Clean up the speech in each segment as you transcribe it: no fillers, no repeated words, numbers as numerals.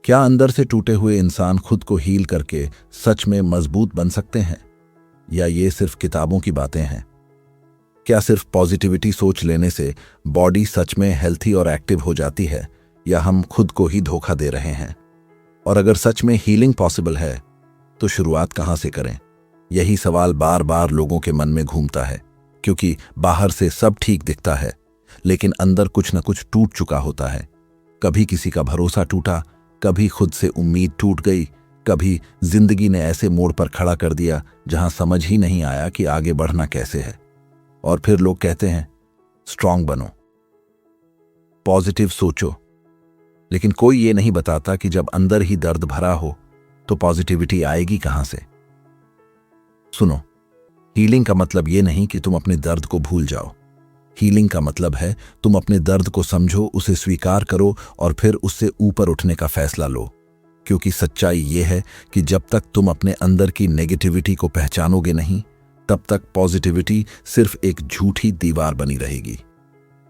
क्या अंदर से टूटे हुए इंसान खुद को हील करके सच में मजबूत बन सकते हैं, या ये सिर्फ किताबों की बातें हैं? क्या सिर्फ पॉजिटिविटी सोच लेने से बॉडी सच में हेल्थी और एक्टिव हो जाती है, या हम खुद को ही धोखा दे रहे हैं? और अगर सच में हीलिंग पॉसिबल है तो शुरुआत कहाँ से करें? यही सवाल बार बार लोगों के मन में घूमता है, क्योंकि बाहर से सब ठीक दिखता है लेकिन अंदर कुछ न कुछ टूट चुका होता है। कभी किसी का भरोसा टूटा, कभी खुद से उम्मीद टूट गई, कभी जिंदगी ने ऐसे मोड़ पर खड़ा कर दिया जहां समझ ही नहीं आया कि आगे बढ़ना कैसे है। और फिर लोग कहते हैं स्ट्रांग बनो, पॉजिटिव सोचो, लेकिन कोई ये नहीं बताता कि जब अंदर ही दर्द भरा हो तो पॉजिटिविटी आएगी कहां से? सुनो, हीलिंग का मतलब ये नहीं कि तुम अपने दर्द को भूल जाओ। हीलिंग का मतलब है तुम अपने दर्द को समझो, उसे स्वीकार करो और फिर उससे ऊपर उठने का फैसला लो। क्योंकि सच्चाई ये है कि जब तक तुम अपने अंदर की नेगेटिविटी को पहचानोगे नहीं, तब तक पॉजिटिविटी सिर्फ एक झूठी दीवार बनी रहेगी।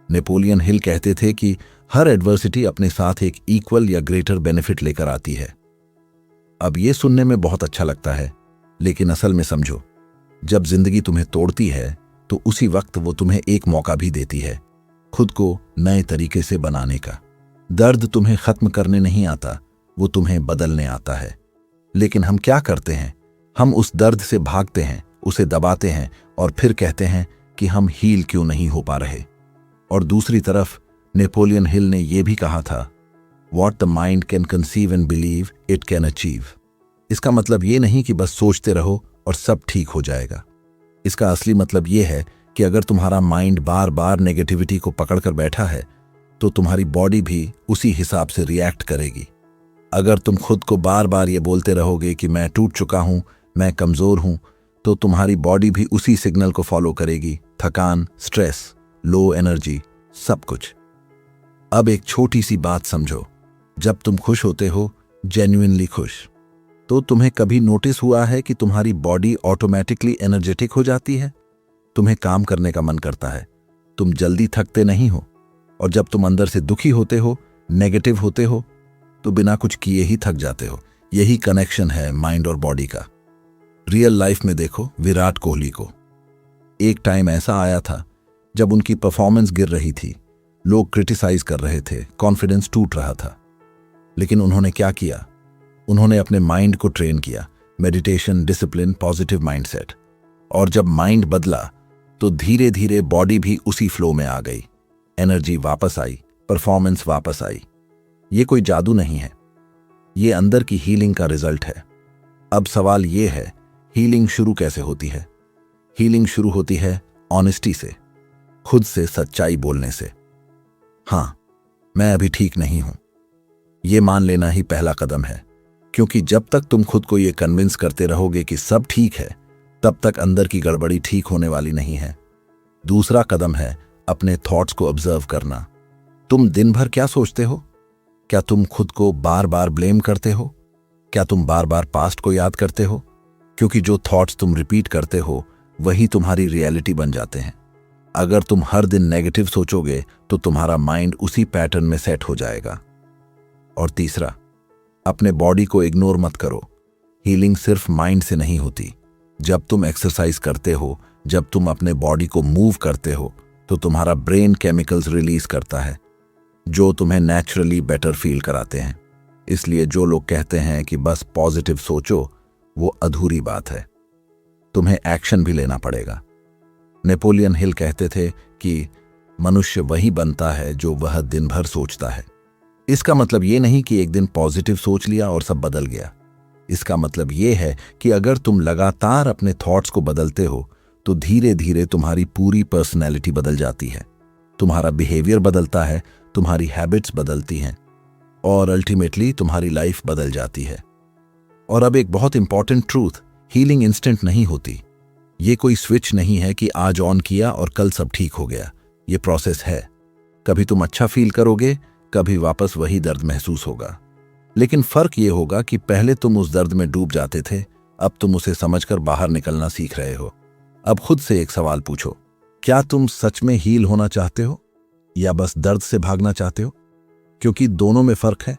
नेपोलियन हिल कहते थे कि हर एडवर्सिटी अपने साथ एक इक्वल या ग्रेटर बेनिफिट लेकर आती है। अब ये सुनने में बहुत अच्छा लगता है, लेकिन असल में समझो, जब जिंदगी तुम्हें तोड़ती है तो उसी वक्त वो तुम्हें एक मौका भी देती है खुद को नए तरीके से बनाने का। दर्द तुम्हें खत्म करने नहीं आता, वो तुम्हें बदलने आता है। लेकिन हम क्या करते हैं? हम उस दर्द से भागते हैं, उसे दबाते हैं और फिर कहते हैं कि हम हील क्यों नहीं हो पा रहे। और दूसरी तरफ नेपोलियन हिल ने यह भी कहा था, What the mind can conceive and believe, it can achieve। इसका मतलब ये नहीं कि बस सोचते रहो और सब ठीक हो जाएगा। इसका असली मतलब ये है कि अगर तुम्हारा माइंड बार बार नेगेटिविटी को पकड़कर बैठा है तो तुम्हारी बॉडी भी उसी हिसाब से रिएक्ट करेगी। अगर तुम खुद को बार बार ये बोलते रहोगे कि मैं टूट चुका हूं, मैं कमजोर हूं, तो तुम्हारी बॉडी भी उसी सिग्नल को फॉलो करेगी। थकान, स्ट्रेस, लो एनर्जी, सब कुछ। अब एक छोटी सी बात समझो, जब तुम खुश होते हो, जेन्युइनली खुश, तो तुम्हें कभी नोटिस हुआ है कि तुम्हारी बॉडी ऑटोमेटिकली एनर्जेटिक हो जाती है? तुम्हें काम करने का मन करता है, तुम जल्दी थकते नहीं हो। और जब तुम अंदर से दुखी होते हो, नेगेटिव होते हो, तो बिना कुछ किए ही थक जाते हो। यही कनेक्शन है माइंड और बॉडी का। रियल लाइफ में देखो विराट कोहली को। एक टाइम ऐसा आया था जब उनकी परफॉर्मेंस गिर रही थी, लोग क्रिटिसाइज कर रहे थे, कॉन्फिडेंस टूट रहा था। लेकिन उन्होंने क्या किया? उन्होंने अपने माइंड को ट्रेन किया, मेडिटेशन, डिसिप्लिन, पॉजिटिव माइंडसेट। और जब माइंड बदला तो धीरे धीरे बॉडी भी उसी फ्लो में आ गई। एनर्जी वापस आई, परफॉर्मेंस वापस आई। ये कोई जादू नहीं है, ये अंदर की हीलिंग का रिजल्ट है। अब सवाल ये है, हीलिंग शुरू कैसे होती है? हीलिंग शुरू होती है ऑनेस्टी से, खुद से सच्चाई बोलने से। हां, मैं अभी ठीक नहीं हूं, ये मान लेना ही पहला कदम है। क्योंकि जब तक तुम खुद को ये कन्विंस करते रहोगे कि सब ठीक है, तब तक अंदर की गड़बड़ी ठीक होने वाली नहीं है। दूसरा कदम है अपने थॉट्स को ऑब्जर्व करना। तुम दिन भर क्या सोचते हो? क्या तुम खुद को बार बार ब्लेम करते हो? क्या तुम बार बार पास्ट को याद करते हो? क्योंकि जो थॉट्स तुम रिपीट करते हो वही तुम्हारी रियलिटी बन जाते हैं। अगर तुम हर दिन नेगेटिव सोचोगे तो तुम्हारा माइंड उसी पैटर्न में सेट हो जाएगा। और तीसरा, अपने बॉडी को इग्नोर मत करो। हीलिंग सिर्फ माइंड से नहीं होती। जब तुम एक्सरसाइज करते हो, जब तुम अपने बॉडी को मूव करते हो, तो तुम्हारा ब्रेन केमिकल्स रिलीज करता है जो तुम्हें नेचुरली बेटर फील कराते हैं। इसलिए जो लोग कहते हैं कि बस पॉजिटिव सोचो, वो अधूरी बात है। तुम्हें एक्शन भी लेना पड़ेगा। नेपोलियन हिल कहते थे कि मनुष्य वही बनता है जो वह दिन भर सोचता है। इसका मतलब ये नहीं कि एक दिन पॉजिटिव सोच लिया और सब बदल गया। इसका मतलब ये है कि अगर तुम लगातार अपने थॉट्स को बदलते हो तो धीरे धीरे तुम्हारी पूरी पर्सनैलिटी बदल जाती है। तुम्हारा बिहेवियर बदलता है, तुम्हारी हैबिट्स बदलती हैं और अल्टीमेटली तुम्हारी लाइफ बदल जाती है। और अब एक बहुत इंपॉर्टेंट ट्रूथ, हीलिंग इंस्टेंट नहीं होती। ये कोई स्विच नहीं है कि आज ऑन किया और कल सब ठीक हो गया। ये प्रोसेस है। कभी तुम अच्छा फील करोगे, कभी वापस वही दर्द महसूस होगा। लेकिन फर्क ये होगा कि पहले तुम उस दर्द में डूब जाते थे, अब तुम उसे समझकर बाहर निकलना सीख रहे हो। अब खुद से एक सवाल पूछो, क्या तुम सच में हील होना चाहते हो या बस दर्द से भागना चाहते हो? क्योंकि दोनों में फर्क है।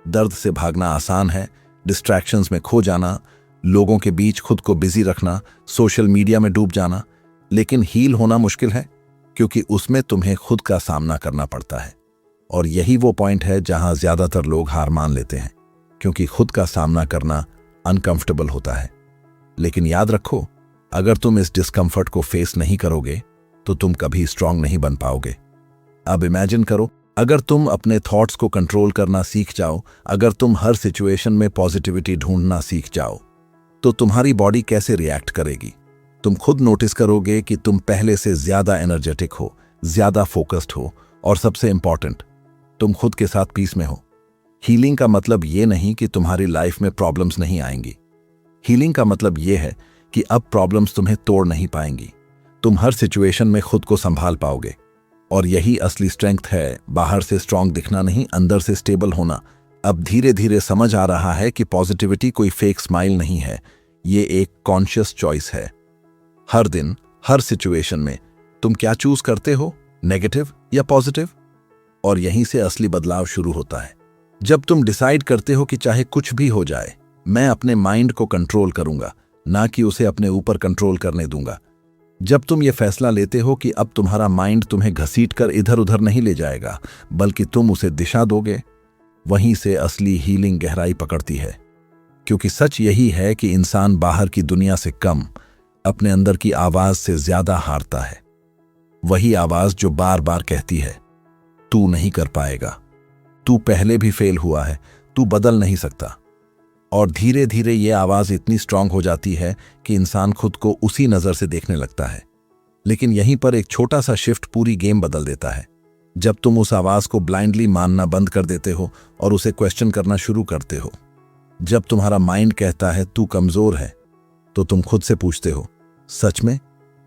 दर्द से भागना आसान है, डिस्ट्रैक्शंस में खो जाना, लोगों के बीच खुद को बिजी रखना, सोशल मीडिया में डूब जाना। लेकिन हील होना मुश्किल है, क्योंकि उसमें तुम्हें खुद का सामना करना पड़ता है। और यही वो पॉइंट है जहां ज्यादातर लोग हार मान लेते हैं, क्योंकि खुद का सामना करना अनकंफर्टेबल होता है। लेकिन याद रखो, अगर तुम इस डिस्कम्फर्ट को फेस नहीं करोगे तो तुम कभी स्ट्रांग नहीं बन पाओगे। अब इमेजिन करो, अगर तुम अपने थॉट्स को कंट्रोल करना सीख जाओ, अगर तुम हर सिचुएशन में पॉजिटिविटी ढूंढना सीख जाओ, तो तुम्हारी बॉडी कैसे रिएक्ट करेगी। तुम खुद नोटिस करोगे कि तुम पहले से ज्यादा एनर्जेटिक हो, ज्यादा फोकस्ड हो, और सबसे इंपॉर्टेंट, तुम खुद के साथ पीस में हो। हीलिंग का मतलब ये नहीं कि तुम्हारी लाइफ में प्रॉब्लम्स नहीं आएंगी। हीलिंग का मतलब ये है कि अब प्रॉब्लम्स तुम्हें तोड़ नहीं पाएंगी। तुम हर सिचुएशन में खुद को संभाल पाओगे। और यही असली स्ट्रेंथ है, बाहर से स्ट्रांग दिखना नहीं, अंदर से स्टेबल होना। अब धीरे धीरे समझ आ रहा है कि पॉजिटिविटी कोई फेक स्माइल नहीं है, ये एक कॉन्शियस चॉइस है। हर दिन, हर सिचुएशन में तुम क्या चूज करते हो, नेगेटिव या पॉजिटिव? और यहीं से असली बदलाव शुरू होता है। जब तुम डिसाइड करते हो कि चाहे कुछ भी हो जाए, मैं अपने माइंड को कंट्रोल करूंगा, ना कि उसे अपने ऊपर कंट्रोल करने दूंगा। जब तुम ये फैसला लेते हो कि अब तुम्हारा माइंड तुम्हें घसीटकर इधर उधर नहीं ले जाएगा, बल्कि तुम उसे दिशा दोगे, वहीं से असली हीलिंग गहराई पकड़ती है। क्योंकि सच यही है कि इंसान बाहर की दुनिया से कम अपने अंदर की आवाज से ज्यादा हारता है। वही आवाज जो बार बार कहती है, तू नहीं कर पाएगा, तू पहले भी फेल हुआ है, तू बदल नहीं सकता। और धीरे धीरे ये आवाज इतनी स्ट्रांग हो जाती है कि इंसान खुद को उसी नजर से देखने लगता है। लेकिन यहीं पर एक छोटा सा शिफ्ट पूरी गेम बदल देता है। जब तुम उस आवाज को ब्लाइंडली मानना बंद कर देते हो और उसे क्वेश्चन करना शुरू करते हो। जब तुम्हारा माइंड कहता है तू कमजोर है, तो तुम खुद से पूछते हो, सच में,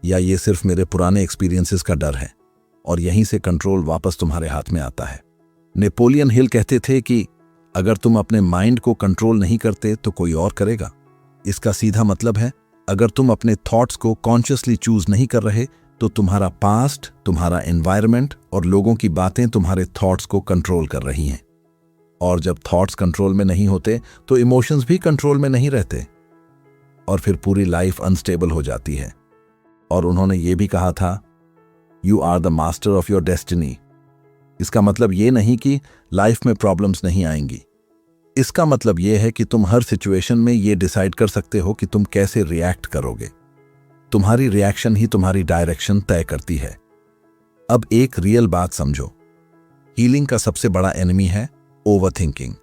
या ये सिर्फ मेरे पुराने एक्सपीरियंसेस का डर है? और यहीं से कंट्रोल वापस तुम्हारे हाथ में आता है। नेपोलियन हिल कहते थे कि अगर तुम अपने माइंड को कंट्रोल नहीं करते तो कोई और करेगा। इसका सीधा मतलब है, अगर तुम अपने थॉट्स को कॉन्शियसली चूज नहीं कर रहे तो तुम्हारा पास्ट, तुम्हारा एनवायरनमेंट और लोगों की बातें तुम्हारे थॉट्स को कंट्रोल कर रही हैं। और जब थॉट्स कंट्रोल में नहीं होते तो इमोशंस भी कंट्रोल में नहीं रहते, और फिर पूरी लाइफ अनस्टेबल हो जाती है। और उन्होंने ये भी कहा था, you are the master of your destiny. इसका मतलब ये नहीं कि लाइफ में प्रॉब्लम्स नहीं आएंगी। इसका मतलब ये है कि तुम हर सिचुएशन में ये डिसाइड कर सकते हो कि तुम कैसे रिएक्ट करोगे। तुम्हारी रिएक्शन ही तुम्हारी डायरेक्शन तय करती है। अब एक रियल बात समझो, हीलिंग का सबसे बड़ा एनिमी है ओवरथिंकिंग।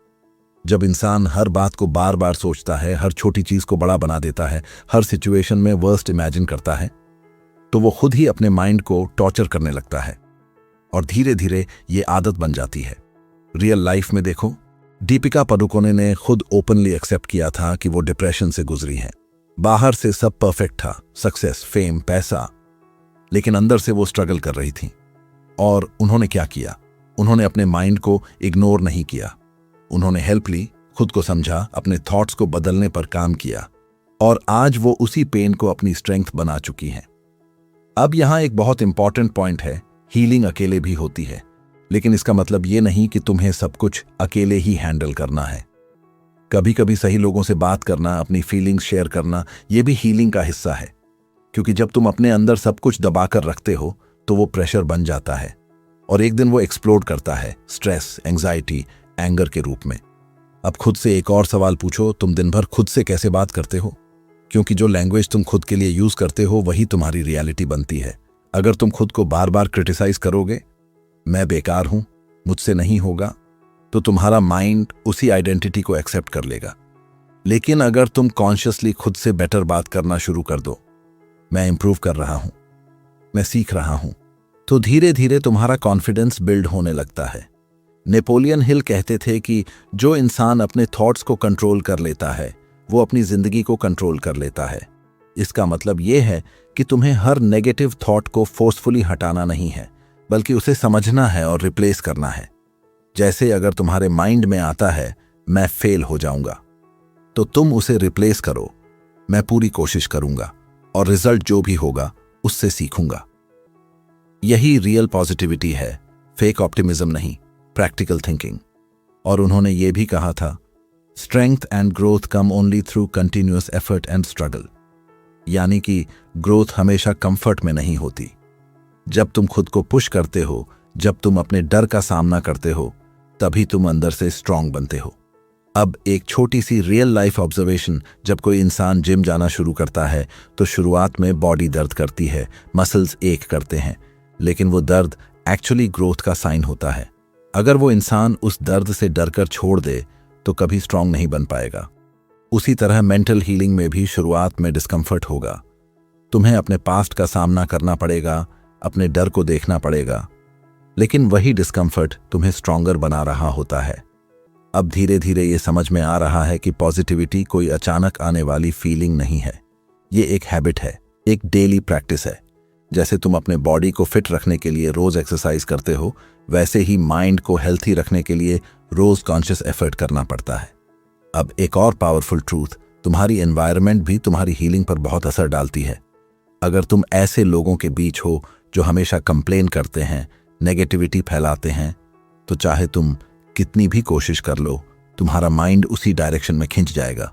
जब इंसान हर बात को बार बार सोचता है, हर छोटी चीज को बड़ा बना देता है, हर सिचुएशन में वर्स्ट इमेजिन करता है, तो वो खुद ही अपने माइंड को टॉर्चर करने लगता है। और धीरे धीरे ये आदत बन जाती है। रियल लाइफ में देखो, दीपिका पादुकोणे ने खुद ओपनली एक्सेप्ट किया था कि वो डिप्रेशन से गुजरी हैं। बाहर से सब परफेक्ट था, सक्सेस, फेम, पैसा, लेकिन अंदर से वो स्ट्रगल कर रही थी। और उन्होंने क्या किया? उन्होंने अपने माइंड को इग्नोर नहीं किया। उन्होंने हेल्प ली, खुद को समझा, अपने थॉट्स को बदलने पर काम किया, और आज वो उसी पेन को अपनी स्ट्रेंथ बना चुकी हैं। अब यहां एक बहुत इंपॉर्टेंट पॉइंट है, हीलिंग अकेले भी होती है, लेकिन इसका मतलब ये नहीं कि तुम्हें सब कुछ अकेले ही हैंडल करना है। कभी कभी सही लोगों से बात करना, अपनी फीलिंग्स शेयर करना, ये भी हीलिंग का हिस्सा है। क्योंकि जब तुम अपने अंदर सब कुछ दबाकर रखते हो तो वो प्रेशर बन जाता है, और एक दिन वो एक्सप्लोड करता है, स्ट्रेस, एंग्जाइटी, एंगर के रूप में। अब खुद से एक और सवाल पूछो, तुम दिन भर खुद से कैसे बात करते हो? क्योंकि जो लैंग्वेज तुम खुद के लिए यूज करते हो वही तुम्हारी रियलिटी बनती है। अगर तुम खुद को बार बार क्रिटिसाइज करोगे, मैं बेकार हूं, मुझसे नहीं होगा, तो तुम्हारा माइंड उसी आइडेंटिटी को एक्सेप्ट कर लेगा। लेकिन अगर तुम कॉन्शियसली खुद से बेटर बात करना शुरू कर दो, मैं इंप्रूव कर रहा हूं, मैं सीख रहा हूं, तो धीरे धीरे तुम्हारा कॉन्फिडेंस बिल्ड होने लगता है। नेपोलियन हिल कहते थे कि जो इंसान अपने थॉट्स को कंट्रोल कर लेता है वो अपनी जिंदगी को कंट्रोल कर लेता है। इसका मतलब यह है कि तुम्हें हर नेगेटिव थॉट को फोर्सफुली हटाना नहीं है, बल्कि उसे समझना है और रिप्लेस करना है। जैसे अगर तुम्हारे माइंड में आता है मैं फेल हो जाऊंगा, तो तुम उसे रिप्लेस करो, मैं पूरी कोशिश करूंगा और रिजल्ट जो भी होगा उससे सीखूंगा। यही रियल पॉजिटिविटी है, फेक ऑप्टिमिज्म नहीं, प्रैक्टिकल थिंकिंग। और उन्होंने ये भी कहा था, strength and growth come only through continuous effort and struggle. यानी कि ग्रोथ हमेशा कंफर्ट में नहीं होती। जब तुम खुद को पुश करते हो, जब तुम अपने डर का सामना करते हो, तभी तुम अंदर से स्ट्रांग बनते हो। अब एक छोटी सी रियल लाइफ ऑब्जर्वेशन, जब कोई इंसान जिम जाना शुरू करता है तो शुरुआत में बॉडी दर्द करती है, मसल्स एक करते हैं, लेकिन वो दर्द एक्चुअली ग्रोथ का साइन होता है। अगर वो इंसान उस दर्द से डरकर छोड़ दे तो कभी स्ट्रांग नहीं बन पाएगा। उसी तरह मेंटल हीलिंग में भी शुरुआत में डिस्कम्फर्ट होगा। तुम्हें अपने पास्ट का सामना करना पड़ेगा, अपने डर को देखना पड़ेगा, लेकिन वही डिस्कम्फर्ट तुम्हें स्ट्रांगर बना रहा होता है। अब धीरे धीरे ये समझ में आ रहा है कि पॉजिटिविटी कोई अचानक आने वाली फीलिंग नहीं है। ये एक हैबिट है, एक डेली प्रैक्टिस है। जैसे तुम अपने बॉडी को फिट रखने के लिए रोज एक्सरसाइज करते हो, वैसे ही माइंड को हेल्थी रखने के लिए रोज कॉन्शियस एफर्ट करना पड़ता है। अब एक और पावरफुल ट्रूथ, तुम्हारी एनवायरनमेंट भी तुम्हारी हीलिंग पर बहुत असर डालती है। अगर तुम ऐसे लोगों के बीच हो जो हमेशा कंप्लेन करते हैं, नेगेटिविटी फैलाते हैं, तो चाहे तुम कितनी भी कोशिश कर लो, तुम्हारा माइंड उसी डायरेक्शन में खिंच जाएगा।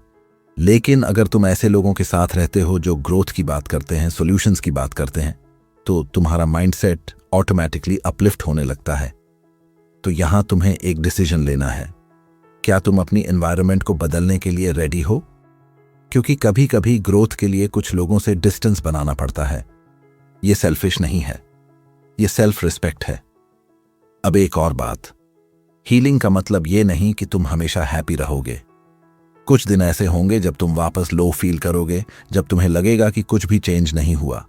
लेकिन अगर तुम ऐसे लोगों के साथ रहते हो जो ग्रोथ की बात करते हैं, सॉल्यूशंस की बात करते हैं, तो तुम्हारा माइंडसेट ऑटोमेटिकली अपलिफ्ट होने लगता है। तो यहां तुम्हें एक डिसीजन लेना है। क्या तुम अपनी एनवायरनमेंट को बदलने के लिए रेडी हो? क्योंकि कभी कभी ग्रोथ के लिए कुछ लोगों से डिस्टेंस बनाना पड़ता है। ये सेल्फिश नहीं है, ये सेल्फ रिस्पेक्ट है। अब एक और बात, हीलिंग का मतलब ये नहीं कि तुम हमेशा हैप्पी रहोगे। कुछ दिन ऐसे होंगे जब तुम वापस लो फील करोगे, जब तुम्हें लगेगा कि कुछ भी चेंज नहीं हुआ।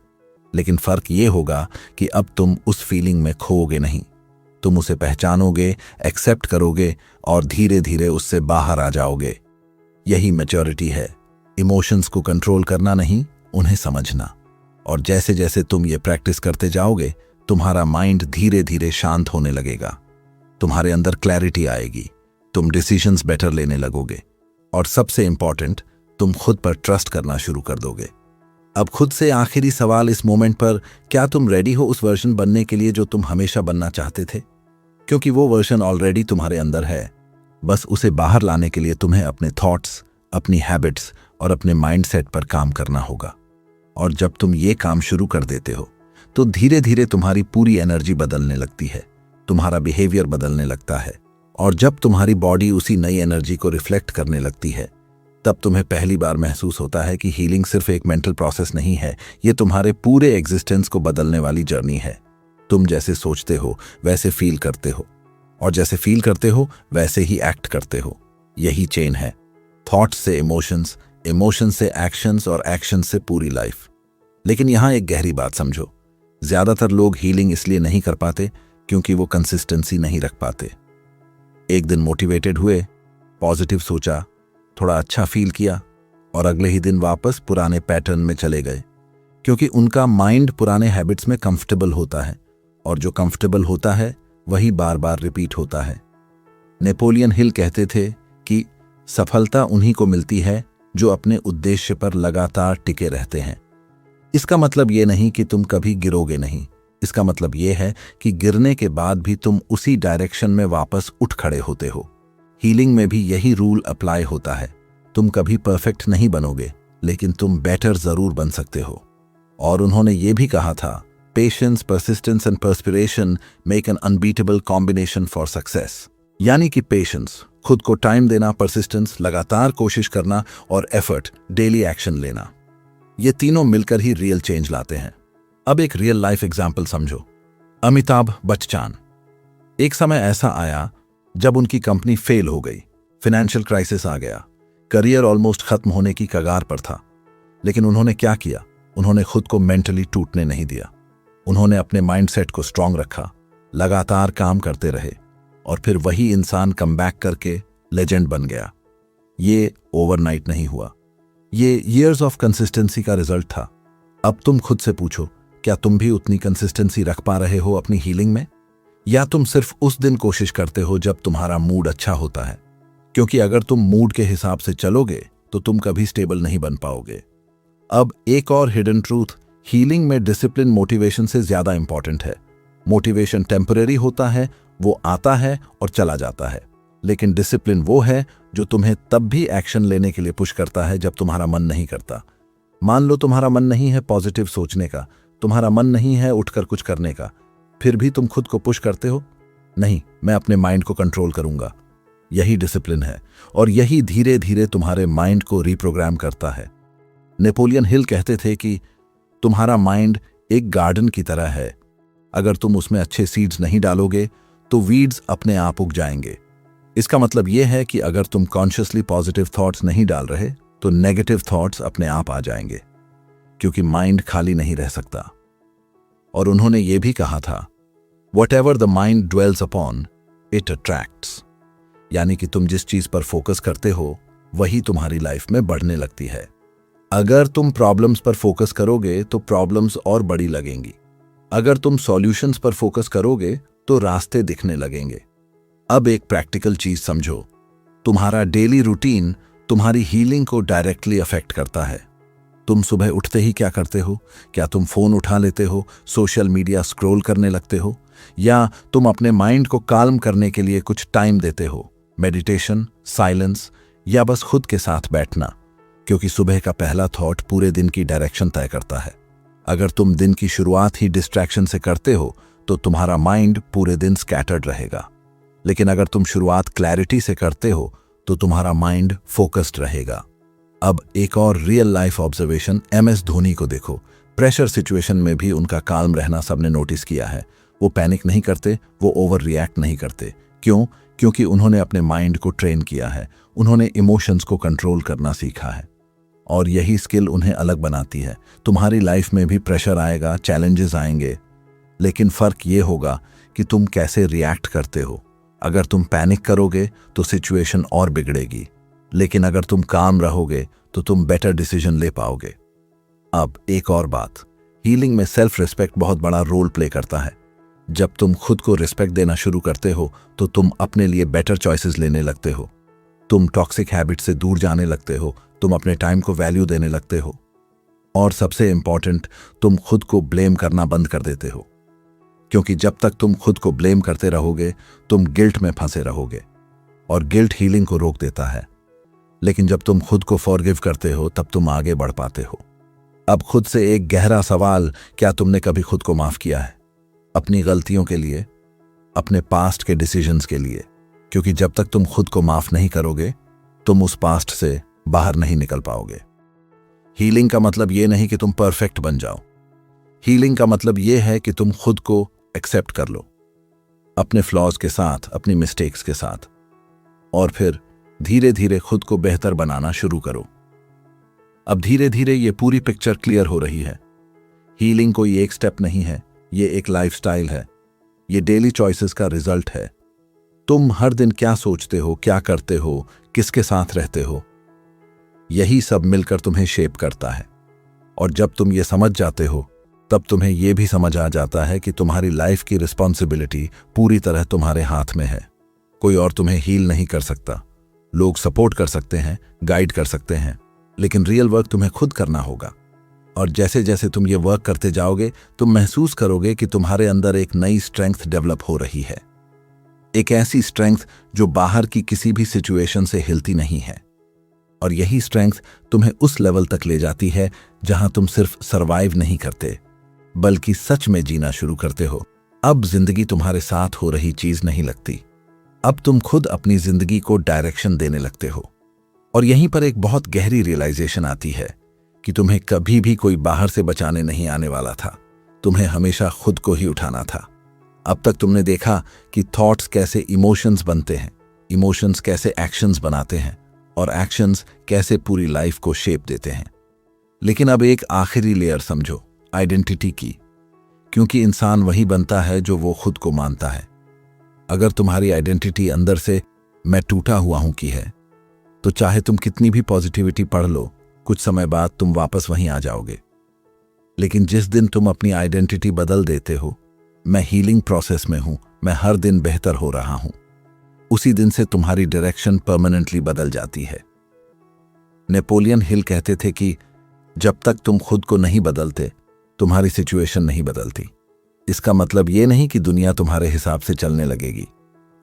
लेकिन फर्क ये होगा कि अब तुम उस फीलिंग में खोओगे नहीं। तुम उसे पहचानोगे, एक्सेप्ट करोगे और धीरे धीरे उससे बाहर आ जाओगे। यही मैच्योरिटी है, इमोशंस को कंट्रोल करना नहीं, उन्हें समझना। और जैसे जैसे तुम ये प्रैक्टिस करते जाओगे, तुम्हारा माइंड धीरे धीरे शांत होने लगेगा, तुम्हारे अंदर क्लैरिटी आएगी, तुम डिसीजंस बेटर लेने लगोगे, और सबसे इंपॉर्टेंट, तुम खुद पर ट्रस्ट करना शुरू कर दोगे। अब खुद से आखिरी सवाल इस मोमेंट पर, क्या तुम रेडी हो उस वर्जन बनने के लिए जो तुम हमेशा बनना चाहते थे? क्योंकि वो वर्जन ऑलरेडी तुम्हारे अंदर है। बस उसे बाहर लाने के लिए तुम्हें अपने थॉट्स, अपनी हैबिट्स और अपने माइंडसेट पर काम करना होगा। और जब तुम ये काम शुरू कर देते हो, तो धीरे धीरे तुम्हारी पूरी एनर्जी बदलने लगती है, तुम्हारा बिहेवियर बदलने लगता है। और जब तुम्हारी बॉडी उसी नई एनर्जी को रिफ्लेक्ट करने लगती है, तब तुम्हें पहली बार महसूस होता है कि हीलिंग सिर्फ एक मेंटल प्रोसेस नहीं है, ये तुम्हारे पूरे एग्जिस्टेंस को बदलने वाली जर्नी है। तुम जैसे सोचते हो वैसे फील करते हो, और जैसे फील करते हो वैसे ही एक्ट करते हो। यही चेन है, थॉट्स से इमोशंस, इमोशंस से एक्शंस और एक्शंस से पूरी लाइफ। लेकिन यहां एक गहरी बात समझो, ज्यादातर लोग हीलिंग इसलिए नहीं कर पाते क्योंकि वो कंसिस्टेंसी नहीं रख पाते। एक दिन मोटिवेटेड हुए, पॉजिटिव सोचा, थोड़ा अच्छा फील किया, और अगले ही दिन वापस पुराने पैटर्न में चले गए, क्योंकि उनका माइंड पुराने हैबिट्स में कंफर्टेबल होता है, और जो कंफर्टेबल होता है वही बार बार रिपीट होता है। नेपोलियन हिल कहते थे कि सफलता उन्हीं को मिलती है जो अपने उद्देश्य पर लगातार टिके रहते हैं। इसका मतलब ये नहीं कि तुम कभी गिरोगे नहीं, इसका मतलब ये है कि गिरने के बाद भी तुम उसी डायरेक्शन में वापस उठ खड़े होते हो। हीलिंग में भी यही रूल अप्लाई होता है। तुम कभी परफेक्ट नहीं बनोगे, लेकिन तुम बेटर जरूर बन सकते हो। और उन्होंने ये भी कहा था, patience, persistence and perspiration make an unbeatable combination for success. यानी कि पेशेंस, खुद को टाइम देना, परसिस्टेंस, लगातार कोशिश करना, और एफर्ट, डेली एक्शन लेना, ये तीनों मिलकर ही रियल चेंज लाते हैं। अब एक रियल लाइफ एग्जाम्पल समझो। अमिताभ बच्चन। एक समय ऐसा आया जब उनकी कंपनी फेल हो गई, फाइनेंशियल क्राइसिस आ गया, करियर ऑलमोस्ट खत्म होने की कगार पर था। लेकिन उन्होंने क्या किया? उन्होंने खुद को मेंटली टूटने नहीं दिया। उन्होंने अपने माइंडसेट को स्ट्रांग रखा, लगातार काम करते रहे, और फिर वही इंसान कमबैक करके लेजेंड बन गया। ये ओवरनाइट नहीं हुआ, ये ईयर्स ऑफ कंसिस्टेंसी का रिजल्ट था। अब तुम खुद से पूछो, क्या तुम भी उतनी कंसिस्टेंसी रख पा रहे हो अपनी हीलिंग में? या तुम सिर्फ उस दिन कोशिश करते हो जब तुम्हारा मूड अच्छा होता है? क्योंकि अगर तुम मूड के हिसाब से चलोगे तो तुम कभी स्टेबल नहीं बन पाओगे। अब एक और हिडन ट्रूथ, हीलिंग में डिसिप्लिन मोटिवेशन से ज्यादा इंपॉर्टेंट है। मोटिवेशन टेम्परेरी होता है, वो आता है और चला जाता है, लेकिन डिसिप्लिन वो है जो तुम्हें तब भी एक्शन लेने के लिए पुश करता है जब तुम्हारा मन नहीं करता। मान लो तुम्हारा मन नहीं है पॉजिटिव सोचने का, तुम्हारा मन नहीं है उठकर कुछ करने का, फिर भी तुम खुद को पुश करते हो, नहीं मैं अपने माइंड को कंट्रोल करूंगा। यही डिसिप्लिन है और यही धीरे धीरे तुम्हारे माइंड को रिप्रोग्राम करता है। नेपोलियन हिल कहते थे कि तुम्हारा माइंड एक गार्डन की तरह है, अगर तुम उसमें अच्छे सीड्स नहीं डालोगे तो वीड्स अपने आप उग जाएंगे। इसका मतलब यह है कि अगर तुम कॉन्शियसली पॉजिटिव थॉट्स नहीं डाल रहे तो नेगेटिव थॉट्स अपने आप आ जाएंगे, क्योंकि माइंड खाली नहीं रह सकता। और उन्होंने ये भी कहा था, Whatever the mind dwells upon, it attracts। यानी कि तुम जिस चीज पर फोकस करते हो वही तुम्हारी लाइफ में बढ़ने लगती है। अगर तुम प्रॉब्लम्स पर फोकस करोगे तो प्रॉब्लम्स और बड़ी लगेंगी, अगर तुम सॉल्यूशंस पर फोकस करोगे तो रास्ते दिखने लगेंगे। अब एक प्रैक्टिकल चीज समझो, तुम्हारा डेली रूटीन तुम्हारी हीलिंग को डायरेक्टली अफेक्ट करता है। तुम सुबह उठते ही क्या करते हो? क्या तुम फोन उठा लेते हो, सोशल मीडिया स्क्रॉल करने लगते हो, या तुम अपने माइंड को काल्म करने के लिए कुछ टाइम देते हो, मेडिटेशन, साइलेंस, या बस खुद के साथ बैठना? क्योंकि सुबह का पहला थॉट पूरे दिन की डायरेक्शन तय करता है। अगर तुम दिन की शुरुआत ही डिस्ट्रैक्शन से करते हो तो तुम्हारा माइंड पूरे दिन स्कैटर्ड रहेगा, लेकिन अगर तुम शुरुआत क्लैरिटी से करते हो तो तुम्हारा माइंड फोकस्ड रहेगा। अब एक और real life observation, MS Dhoni को देखो। प्रेशर सिचुएशन में भी उनका काल्म रहना सबने नोटिस किया है। वो पैनिक नहीं करते, वो ओवर रिएक्ट नहीं करते। क्यों? क्योंकि उन्होंने अपने माइंड को ट्रेन किया है, उन्होंने इमोशंस को कंट्रोल करना सीखा है, और यही स्किल उन्हें अलग बनाती है। तुम्हारी लाइफ में भी प्रेशर आएगा, चैलेंजेस आएंगे, लेकिन फर्क ये होगा कि तुम कैसे रिएक्ट करते हो। अगर तुम पैनिक करोगे तो सिचुएशन और बिगड़ेगी, लेकिन अगर तुम काम रहोगे तो तुम बेटर डिसीजन ले पाओगे। अब एक और बात, हीलिंग में सेल्फ रिस्पेक्ट बहुत बड़ा रोल प्ले करता है। जब तुम खुद को रिस्पेक्ट देना शुरू करते हो तो तुम अपने लिए बेटर चॉइसेस लेने लगते हो, तुम टॉक्सिक हैबिट से दूर जाने लगते हो, तुम अपने टाइम को वैल्यू देने लगते हो, और सबसे इंपॉर्टेंट, तुम खुद को ब्लेम करना बंद कर देते हो। क्योंकि जब तक तुम खुद को ब्लेम करते रहोगे तुम गिल्ट में फंसे रहोगे, और गिल्ट हीलिंग को रोक देता है। लेकिन जब तुम खुद को फॉरगिव करते हो तब तुम आगे बढ़ पाते हो। अब खुद से एक गहरा सवाल, क्या तुमने कभी खुद को माफ किया है? अपनी गलतियों के लिए, अपने पास्ट के डिसीजंस के लिए? क्योंकि जब तक तुम खुद को माफ नहीं करोगे तुम उस पास्ट से बाहर नहीं निकल पाओगे। हीलिंग का मतलब ये नहीं कि तुम परफेक्ट बन जाओ, हीलिंग का मतलब ये है कि तुम खुद को एक्सेप्ट कर लो, अपने फ्लॉज के साथ, अपनी मिस्टेक्स के साथ, और फिर धीरे धीरे खुद को बेहतर बनाना शुरू करो। अब धीरे धीरे ये पूरी पिक्चर क्लियर हो रही है। हीलिंग कोई एक स्टेप नहीं है, ये एक लाइफस्टाइल है, ये डेली चॉइसेस का रिजल्ट है। तुम हर दिन क्या सोचते हो, क्या करते हो, किसके साथ रहते हो, यही सब मिलकर तुम्हें शेप करता है। और जब तुम ये समझ जाते हो तब तुम्हें यह भी समझ आ जाता है कि तुम्हारी लाइफ की रिस्पॉन्सिबिलिटी पूरी तरह तुम्हारे हाथ में है। कोई और तुम्हें हील नहीं कर सकता। लोग सपोर्ट कर सकते हैं, गाइड कर सकते हैं, लेकिन रियल वर्क तुम्हें खुद करना होगा। और जैसे जैसे तुम ये वर्क करते जाओगे तुम महसूस करोगे कि तुम्हारे अंदर एक नई स्ट्रेंथ डेवलप हो रही है, एक ऐसी स्ट्रेंथ जो बाहर की किसी भी सिचुएशन से हिलती नहीं है। और यही स्ट्रेंथ तुम्हें उस लेवल तक ले जाती है जहां तुम सिर्फ सरवाइव नहीं करते बल्कि सच में जीना शुरू करते हो। अब जिंदगी तुम्हारे साथ हो रही चीज नहीं लगती, अब तुम खुद अपनी जिंदगी को डायरेक्शन देने लगते हो। और यहीं पर एक बहुत गहरी रियलाइजेशन आती है कि तुम्हें कभी भी कोई बाहर से बचाने नहीं आने वाला था, तुम्हें हमेशा खुद को ही उठाना था। अब तक तुमने देखा कि थॉट्स कैसे इमोशंस बनते हैं, इमोशंस कैसे एक्शंस बनाते हैं, और एक्शंस कैसे पूरी लाइफ को शेप देते हैं। लेकिन अब एक आखिरी लेयर समझो, आइडेंटिटी की, क्योंकि इंसान वही बनता है जो वो खुद को मानता है। अगर तुम्हारी आइडेंटिटी अंदर से मैं टूटा हुआ हूं की है तो चाहे तुम कितनी भी पॉजिटिविटी पढ़ लो, कुछ समय बाद तुम वापस वहीं आ जाओगे। लेकिन जिस दिन तुम अपनी आइडेंटिटी बदल देते हो, मैं हीलिंग प्रोसेस में हूं, मैं हर दिन बेहतर हो रहा हूं, उसी दिन से तुम्हारी डायरेक्शन परमानेंटली बदल जाती है। नेपोलियन हिल कहते थे कि जब तक तुम खुद को नहीं बदलते तुम्हारी सिचुएशन नहीं बदलती। इसका मतलब ये नहीं कि दुनिया तुम्हारे हिसाब से चलने लगेगी,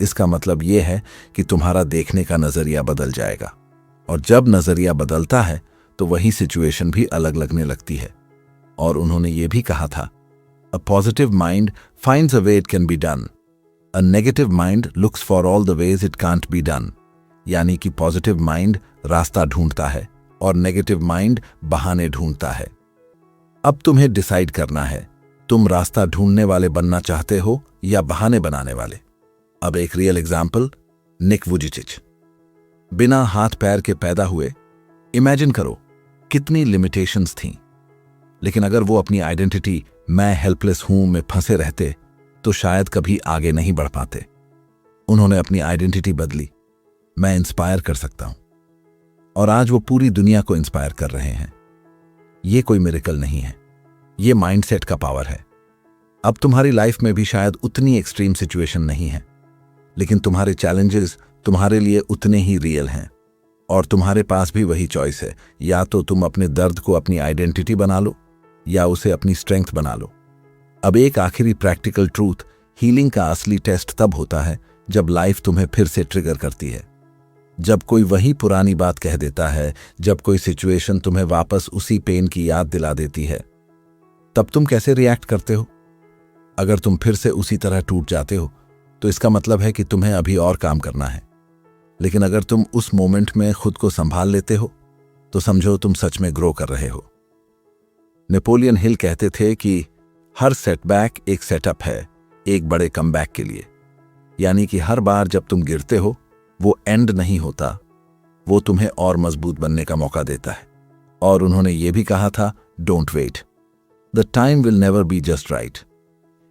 इसका मतलब यह है कि तुम्हारा देखने का नजरिया बदल जाएगा, और जब नजरिया बदलता है तो वही सिचुएशन भी अलग लगने लगती है। और उन्होंने ये भी कहा था, a positive mind finds a way it can be done, a negative mind looks for all the ways it can't be done. यानी कि पॉजिटिव माइंड रास्ता ढूंढता है और नेगेटिव माइंड बहाने ढूंढता है। अब तुम्हें डिसाइड करना है, तुम रास्ता ढूंढने वाले बनना चाहते हो या बहाने बनाने वाले। अब एक रियल एग्जाम्पल, निक वुजिचिच बिना हाथ पैर के पैदा हुए। इमेजिन करो कितनी लिमिटेशंस थीं, लेकिन अगर वो अपनी आइडेंटिटी मैं हेल्पलेस हूं में फंसे रहते तो शायद कभी आगे नहीं बढ़ पाते। उन्होंने अपनी आइडेंटिटी बदली, मैं इंस्पायर कर सकता हूं, और आज वो पूरी दुनिया को इंस्पायर कर रहे हैं। ये कोई मिरेकल नहीं है, ये माइंडसेट का पावर है। अब तुम्हारी लाइफ में भी शायद उतनी एक्सट्रीम सिचुएशन नहीं है, लेकिन तुम्हारे चैलेंजेस तुम्हारे लिए उतने ही रियल हैं, और तुम्हारे पास भी वही चॉइस है, या तो तुम अपने दर्द को अपनी आइडेंटिटी बना लो या उसे अपनी स्ट्रेंथ बना लो। अब एक आखिरी प्रैक्टिकल ट्रूथ, हीलिंग का असली टेस्ट तब होता है जब लाइफ तुम्हें फिर से ट्रिगर करती है, जब कोई वही पुरानी बात कह देता है, जब कोई सिचुएशन तुम्हें वापस उसी पेन की याद दिला देती है। तब तुम कैसे रिएक्ट करते हो? अगर तुम फिर से उसी तरह टूट जाते हो तो इसका मतलब है कि तुम्हें अभी और काम करना है, लेकिन अगर तुम उस मोमेंट में खुद को संभाल लेते हो तो समझो तुम सच में ग्रो कर रहे हो। नेपोलियन हिल कहते थे कि हर सेटबैक एक सेटअप है एक बड़े कमबैक के लिए। यानी कि हर बार जब तुम गिरते हो वो एंड नहीं होता, वो तुम्हें और मजबूत बनने का मौका देता है। और उन्होंने ये भी कहा था, don't wait, the time will never be just right.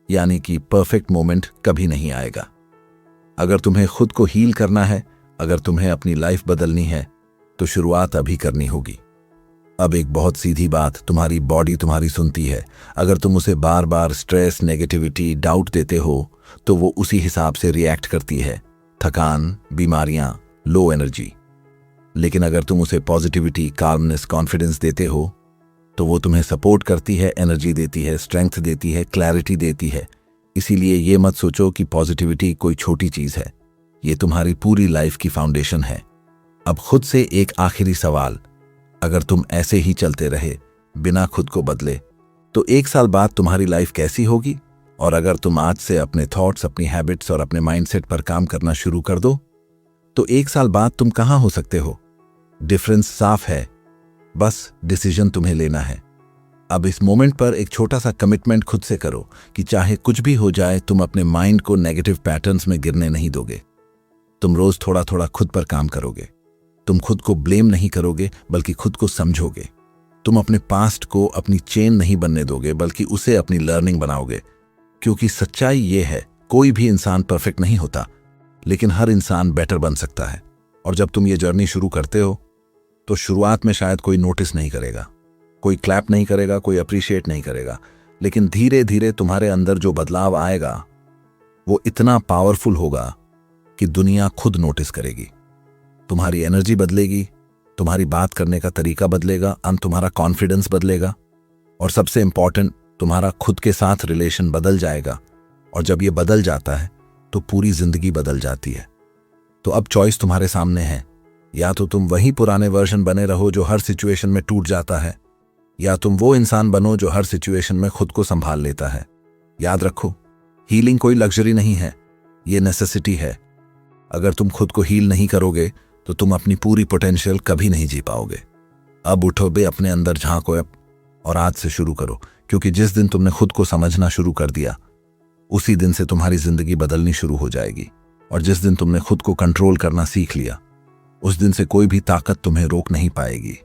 यानी कि परफेक्ट मोमेंट कभी नहीं आएगा। अगर तुम्हें खुद को हील करना है, अगर तुम्हें अपनी लाइफ बदलनी है, तो शुरुआत अभी करनी होगी। अब एक बहुत सीधी बात, तुम्हारी बॉडी तुम्हारी सुनती है। अगर तुम उसे बार बार स्ट्रेस, नेगेटिविटी, डाउट देते हो तो वो उसी हिसाब से रिएक्ट करती है, थकान, बीमारियां, लो एनर्जी। लेकिन अगर तुम उसे पॉजिटिविटी, काल्मनेस, कॉन्फिडेंस देते हो तो वो तुम्हें सपोर्ट करती है, एनर्जी देती है, स्ट्रेंथ देती है, क्लैरिटी देती है। इसीलिए ये मत सोचो कि पॉजिटिविटी कोई छोटी चीज है, ये तुम्हारी पूरी लाइफ की फाउंडेशन है। अब खुद से एक आखिरी सवाल, अगर तुम ऐसे ही चलते रहे बिना खुद को बदले तो 1 साल बाद तुम्हारी लाइफ कैसी होगी? और अगर तुम आज से अपने थॉट्स, अपनी हैबिट्स और अपने माइंडसेट पर काम करना शुरू कर दो तो 1 साल बाद तुम कहां हो सकते हो? डिफरेंस साफ है, बस डिसीजन तुम्हें लेना है। अब इस मोमेंट पर एक छोटा सा कमिटमेंट खुद से करो कि चाहे कुछ भी हो जाए तुम अपने माइंड को नेगेटिव पैटर्न्स में गिरने नहीं दोगे। तुम रोज थोड़ा थोड़ा खुद पर काम करोगे। तुम खुद को ब्लेम नहीं करोगे बल्कि खुद को समझोगे। तुम अपने पास्ट को अपनी चेन नहीं बनने दोगे बल्कि उसे अपनी लर्निंग बनाओगे। क्योंकि सच्चाई ये है, कोई भी इंसान परफेक्ट नहीं होता, लेकिन हर इंसान बेटर बन सकता है। और जब तुम ये जर्नी शुरू करते हो तो शुरुआत में शायद कोई नोटिस नहीं करेगा, कोई क्लैप नहीं करेगा, कोई अप्रिशिएट नहीं करेगा, लेकिन धीरे धीरे तुम्हारे अंदर जो बदलाव आएगा वो इतना पावरफुल होगा कि दुनिया खुद नोटिस करेगी। तुम्हारी एनर्जी बदलेगी, तुम्हारी बात करने का तरीका बदलेगा, तुम्हारा कॉन्फिडेंस बदलेगा, और सबसे इंपॉर्टेंट, तुम्हारा खुद के साथ रिलेशन बदल जाएगा। और जब ये बदल जाता है तो पूरी जिंदगी बदल जाती है। तो अब चॉइस तुम्हारे सामने है, या तो तुम वही पुराने वर्जन बने रहो जो हर सिचुएशन में टूट जाता है, या तुम वो इंसान बनो जो हर सिचुएशन में खुद को संभाल लेता है। याद रखो, हीलिंग कोई लग्जरी नहीं है, ये नेसेसिटी है। अगर तुम खुद को हील नहीं करोगे तो तुम अपनी पूरी पोटेंशियल कभी नहीं जी पाओगे। अब उठो बे, अपने अंदर झांको अब, और आज से शुरू करो। क्योंकि जिस दिन तुमने खुद को समझना शुरू कर दिया उसी दिन से तुम्हारी जिंदगी बदलनी शुरू हो जाएगी। और जिस दिन तुमने खुद को कंट्रोल करना सीख लिया उस दिन से कोई भी ताकत तुम्हें रोक नहीं पाएगी।